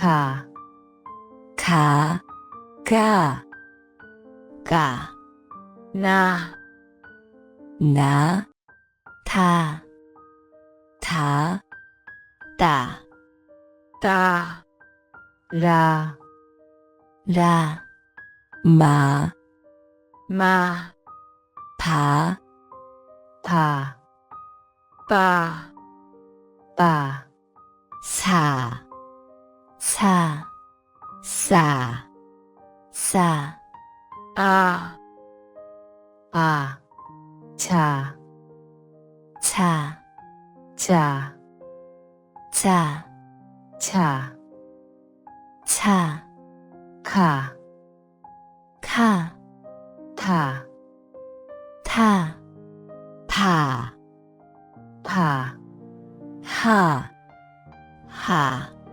가, 가, 가, 가, 나, 나, 타, 타, 따, 따, 라, 라, 마, 마, 파, 파, 빠, 빠, 사, 사, 싸, 싸, 아, 아, 차, 차, 자, 자, 차, 차, 카, 카, 타, 타, 파, 파, 하, 하,